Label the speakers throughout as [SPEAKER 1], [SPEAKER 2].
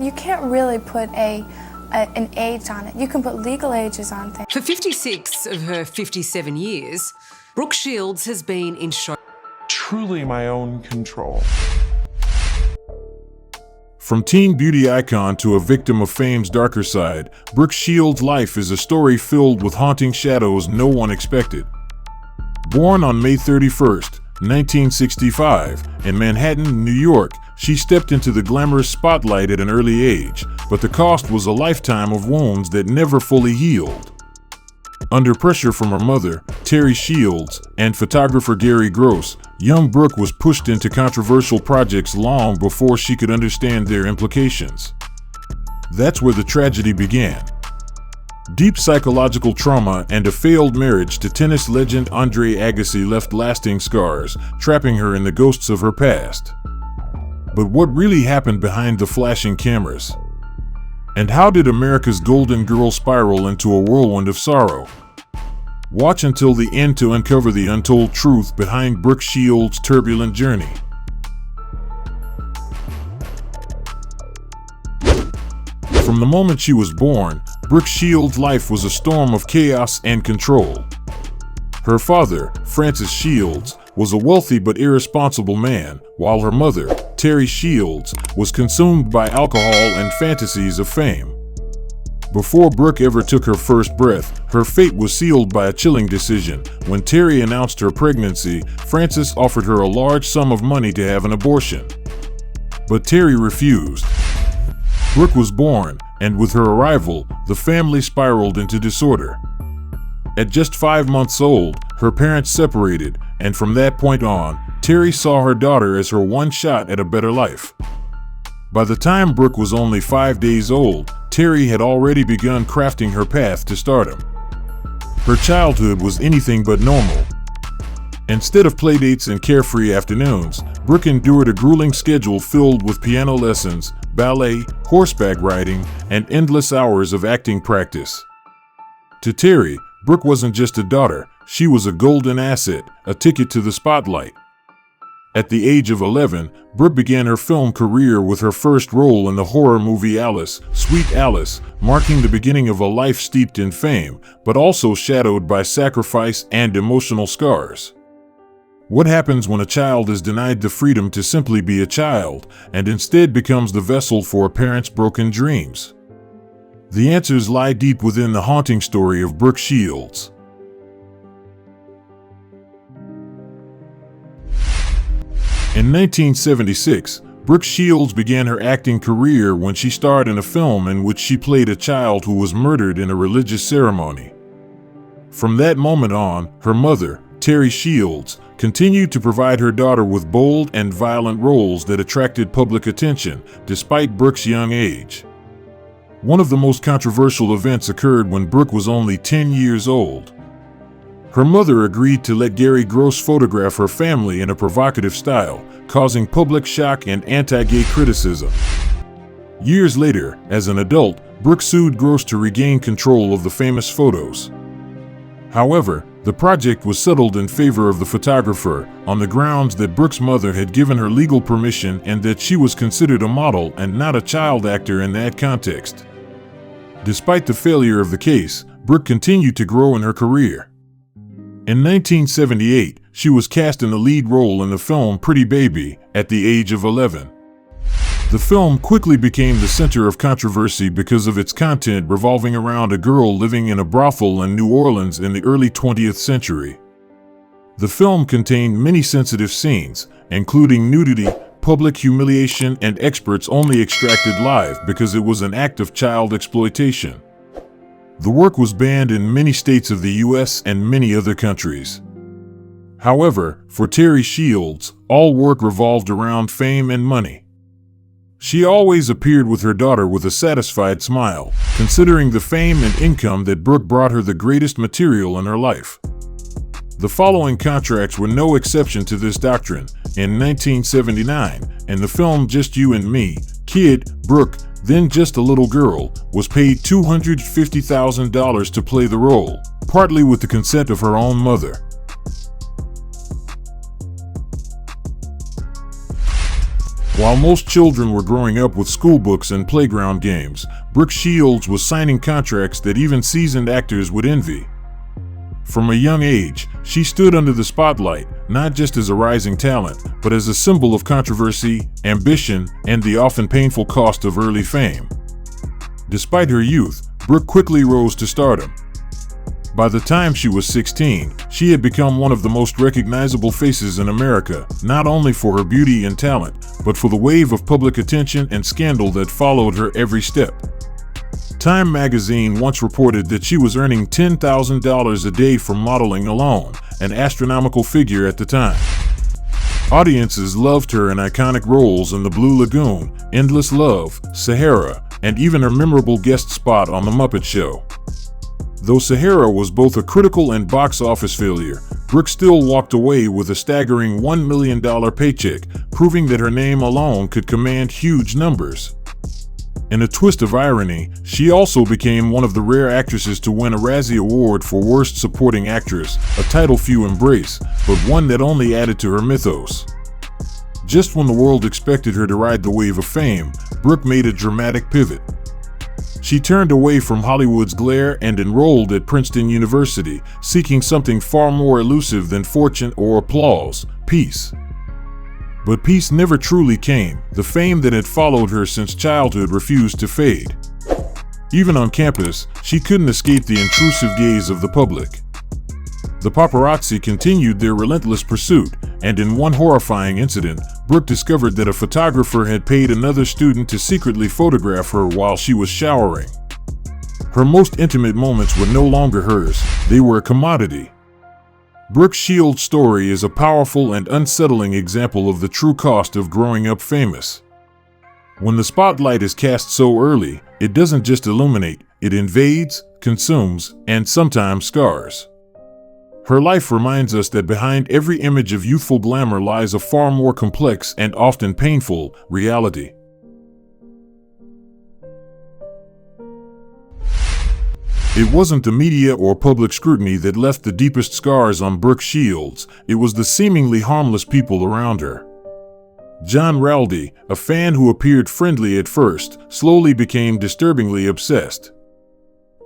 [SPEAKER 1] You can't really put an age on it. You can put legal ages on things.
[SPEAKER 2] For 56 of her 57 years, Brooke Shields has been in show.
[SPEAKER 3] Truly my own control.
[SPEAKER 4] From teen beauty icon to a victim of fame's darker side, Brooke Shields' life is a story filled with haunting shadows no one expected. Born on May 31st, 1965, in Manhattan, New York, she stepped into the glamorous spotlight at an early age, but the cost was a lifetime of wounds that never fully healed. Under pressure from her mother, Terry Shields, and photographer Gary Gross, young Brooke was pushed into controversial projects long before she could understand their implications. That's where the tragedy began. Deep psychological trauma and a failed marriage to tennis legend Andre Agassi left lasting scars, trapping her in the ghosts of her past. But what really happened behind the flashing cameras? And how did America's golden girl spiral into a whirlwind of sorrow? Watch until the end to uncover the untold truth behind Brooke Shields' turbulent journey. From the moment she was born, Brooke Shields' life was a storm of chaos and control. Her father, Francis Shields, was a wealthy but irresponsible man, while her mother, Terry Shields, was consumed by alcohol and fantasies of fame. Before Brooke ever took her first breath, her fate was sealed by a chilling decision. When Terry announced her pregnancy, Francis offered her a large sum of money to have an abortion. But Terry refused. Brooke was born, and with her arrival, the family spiraled into disorder. At just 5 months old, her parents separated, and from that point on, Terry saw her daughter as her one shot at a better life. By the time Brooke was only 5 days old, Terry had already begun crafting her path to stardom. Her childhood was anything but normal. Instead of playdates and carefree afternoons, Brooke endured a grueling schedule filled with piano lessons, ballet, horseback riding, and endless hours of acting practice. To Terry, Brooke wasn't just a daughter, she was a golden asset, a ticket to the spotlight. At the age of 11, Brooke began her film career with her first role in the horror movie Alice, Sweet Alice, marking the beginning of a life steeped in fame, but also shadowed by sacrifice and emotional scars. What happens when a child is denied the freedom to simply be a child, and instead becomes the vessel for a parent's broken dreams? The answers lie deep within the haunting story of Brooke Shields. In 1976, Brooke Shields began her acting career when she starred in a film in which she played a child who was murdered in a religious ceremony. From that moment on, her mother, Terry Shields, continued to provide her daughter with bold and violent roles that attracted public attention, despite Brooke's young age. One of the most controversial events occurred when Brooke was only 10 years old. Her mother agreed to let Gary Gross photograph her family in a provocative style, causing public shock and anti-gay criticism. Years later, as an adult, Brooke sued Gross to regain control of the famous photos. However, the project was settled in favor of the photographer, on the grounds that Brooke's mother had given her legal permission and that she was considered a model and not a child actor in that context. Despite the failure of the case, Brooke continued to grow in her career. In 1978, she was cast in the lead role in the film Pretty Baby at the age of 11. The film quickly became the center of controversy because of its content revolving around a girl living in a brothel in New Orleans in the early 20th century. The film contained many sensitive scenes, including nudity, public humiliation, and experts only extracted live because it was an act of child exploitation. The work was banned in many states of the US and many other countries. However, for Terry Shields, all work revolved around fame and money. She always appeared with her daughter with a satisfied smile, considering the fame and income that Brooke brought her the greatest material in her life. The following contracts were no exception to this doctrine. In 1979, in the film Just You and Me, Kid, Brooke, then just a little girl, was paid $250,000 to play the role, partly with the consent of her own mother. While most children were growing up with school books and playground games, Brooke Shields was signing contracts that even seasoned actors would envy. From a young age, she stood under the spotlight, not just as a rising talent, but as a symbol of controversy, ambition, and the often painful cost of early fame. Despite her youth, Brooke quickly rose to stardom. By the time she was 16, she had become one of the most recognizable faces in America, not only for her beauty and talent, but for the wave of public attention and scandal that followed her every step. Time magazine once reported that she was earning $10,000 a day from modeling alone, an astronomical figure at the time. Audiences loved her in iconic roles in The Blue Lagoon, Endless Love, Sahara, and even her memorable guest spot on The Muppet Show. Though Sahara was both a critical and box office failure, Brooke still walked away with a staggering $1 million paycheck, proving that her name alone could command huge numbers. In a twist of irony, she also became one of the rare actresses to win a Razzie Award for Worst Supporting Actress, a title few embrace, but one that only added to her mythos. Just when the world expected her to ride the wave of fame, Brooke made a dramatic pivot. She turned away from Hollywood's glare and enrolled at Princeton University, seeking something far more elusive than fortune or applause: peace. But peace never truly came. The fame that had followed her since childhood refused to fade. Even on campus, she couldn't escape the intrusive gaze of the public. The paparazzi continued their relentless pursuit, and in one horrifying incident, Brooke discovered that a photographer had paid another student to secretly photograph her while she was showering. Her most intimate moments were no longer hers, they were a commodity. Brooke Shields' story is a powerful and unsettling example of the true cost of growing up famous. When the spotlight is cast so early, it doesn't just illuminate, it invades, consumes, and sometimes scars. Her life reminds us that behind every image of youthful glamour lies a far more complex and often painful reality. It wasn't the media or public scrutiny that left the deepest scars on Brooke Shields, it was the seemingly harmless people around her. John Rowley, a fan who appeared friendly at first, slowly became disturbingly obsessed.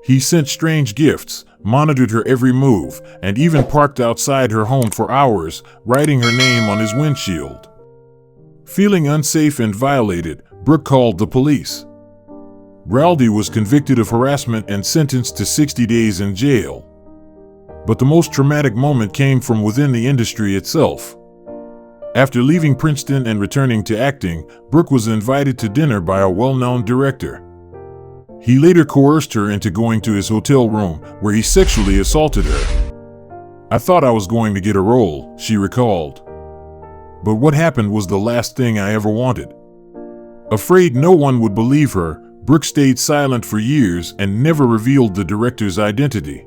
[SPEAKER 4] He sent strange gifts, monitored her every move, and even parked outside her home for hours, writing her name on his windshield. Feeling unsafe and violated, Brooke called the police. Rowley was convicted of harassment and sentenced to 60 days in jail. But the most traumatic moment came from within the industry itself. After leaving Princeton and returning to acting, Brooke was invited to dinner by a well-known director. He later coerced her into going to his hotel room, where he sexually assaulted her. "I thought I was going to get a role," she recalled. "But what happened was the last thing I ever wanted." Afraid no one would believe her, Brooke stayed silent for years and never revealed the director's identity.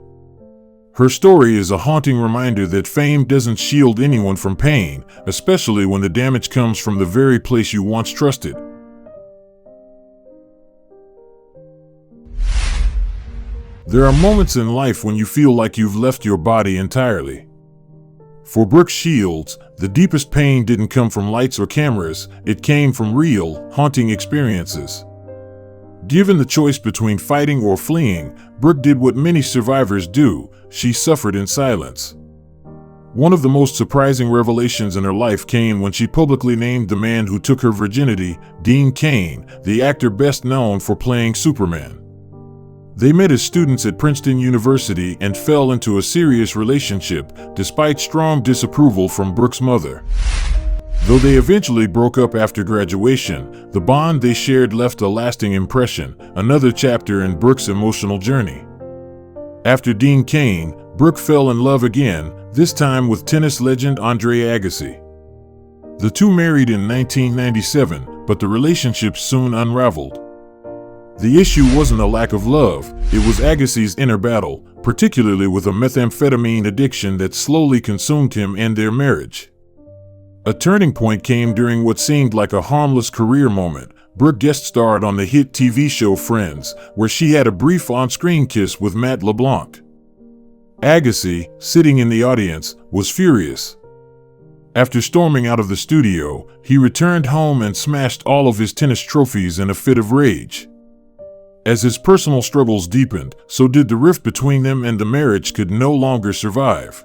[SPEAKER 4] Her story is a haunting reminder that fame doesn't shield anyone from pain, especially when the damage comes from the very place you once trusted. There are moments in life when you feel like you've left your body entirely. For Brooke Shields, the deepest pain didn't come from lights or cameras, it came from real, haunting experiences. Given the choice between fighting or fleeing, Brooke did what many survivors do: she suffered in silence. One of the most surprising revelations in her life came when she publicly named the man who took her virginity, Dean Cain, the actor best known for playing Superman. They met as students at Princeton University and fell into a serious relationship, despite strong disapproval from Brooke's mother. Though they eventually broke up after graduation, the bond they shared left a lasting impression, another chapter in Brooke's emotional journey. After Dean Cain, Brooke fell in love again, this time with tennis legend Andre Agassi. The two married in 1997, but the relationship soon unraveled. The issue wasn't a lack of love, it was Agassi's inner battle, particularly with a methamphetamine addiction that slowly consumed him and their marriage. A turning point came during what seemed like a harmless career moment. Brooke guest starred on the hit TV show Friends, where she had a brief on-screen kiss with Matt LeBlanc. Agassi, sitting in the audience, was furious. After storming out of the studio, he returned home and smashed all of his tennis trophies in a fit of rage. As his personal struggles deepened, so did the rift between them, and the marriage could no longer survive.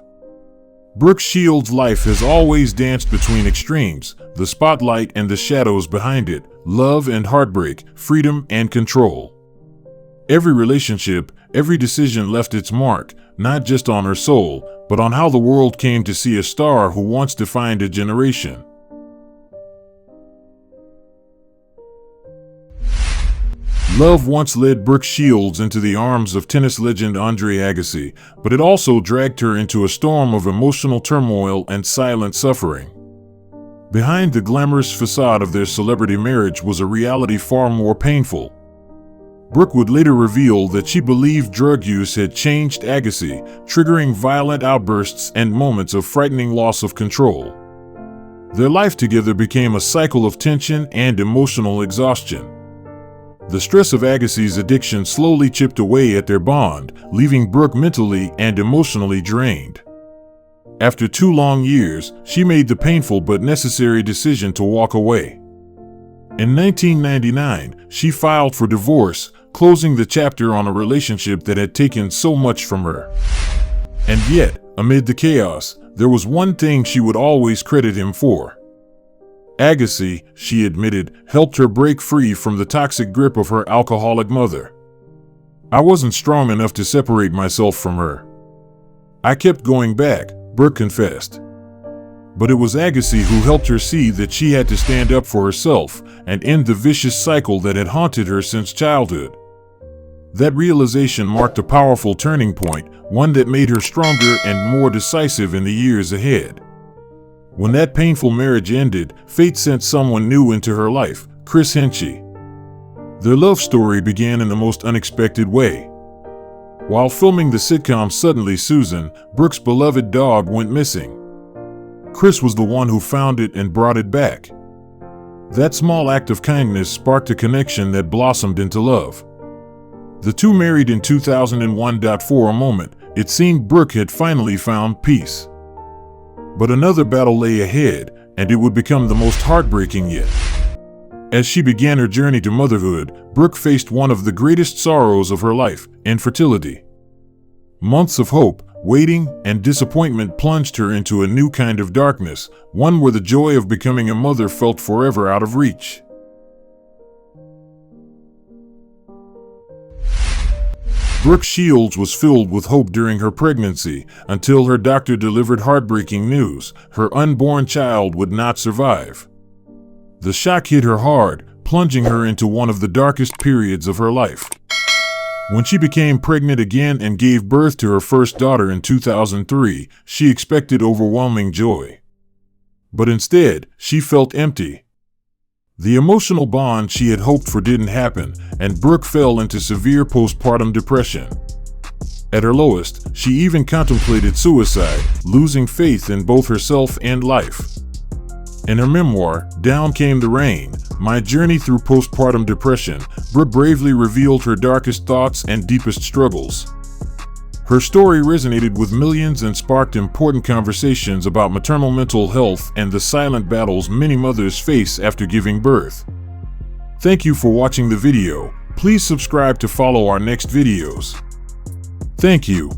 [SPEAKER 4] Brooke Shields' life has always danced between extremes, the spotlight and the shadows behind it, love and heartbreak, freedom and control. Every relationship, every decision left its mark, not just on her soul, but on how the world came to see a star who once defined a generation. Love once led Brooke Shields into the arms of tennis legend Andre Agassi, but it also dragged her into a storm of emotional turmoil and silent suffering. Behind the glamorous facade of their celebrity marriage was a reality far more painful. Brooke would later reveal that she believed drug use had changed Agassi, triggering violent outbursts and moments of frightening loss of control. Their life together became a cycle of tension and emotional exhaustion. The stress of Agassi's addiction slowly chipped away at their bond, leaving Brooke mentally and emotionally drained. After 2 long years, she made the painful but necessary decision to walk away. In 1999, she filed for divorce, closing the chapter on a relationship that had taken so much from her. And yet, amid the chaos, there was one thing she would always credit him for. Agassi, she admitted, helped her break free from the toxic grip of her alcoholic mother. I wasn't strong enough to separate myself from her. I kept going back, Brooke confessed. But it was Agassi who helped her see that she had to stand up for herself and end the vicious cycle that had haunted her since childhood. That realization marked a powerful turning point, one that made her stronger and more decisive in the years ahead. When that painful marriage ended, fate sent someone new into her life, Chris Henchy. Their love story began in the most unexpected way. While filming the sitcom Suddenly Susan, Brooke's beloved dog went missing. Chris was the one who found it and brought it back. That small act of kindness sparked a connection that blossomed into love. The two married in 2001. For a moment, it seemed Brooke had finally found peace. But another battle lay ahead, and it would become the most heartbreaking yet. As she began her journey to motherhood, Brooke faced one of the greatest sorrows of her life, infertility. Months of hope, waiting, and disappointment plunged her into a new kind of darkness, one where the joy of becoming a mother felt forever out of reach. Brooke Shields was filled with hope during her pregnancy, until her doctor delivered heartbreaking news: her unborn child would not survive. The shock hit her hard, plunging her into one of the darkest periods of her life. When she became pregnant again and gave birth to her first daughter in 2003, she expected overwhelming joy. But instead, she felt empty. The emotional bond she had hoped for didn't happen, and Brooke fell into severe postpartum depression. At her lowest, she even contemplated suicide, losing faith in both herself and life. In her memoir, Down Came the Rain, My Journey Through Postpartum Depression, Brooke bravely revealed her darkest thoughts and deepest struggles. Her story resonated with millions and sparked important conversations about maternal mental health and the silent battles many mothers face after giving birth. Thank you for watching the video. Please subscribe to follow our next videos. Thank you.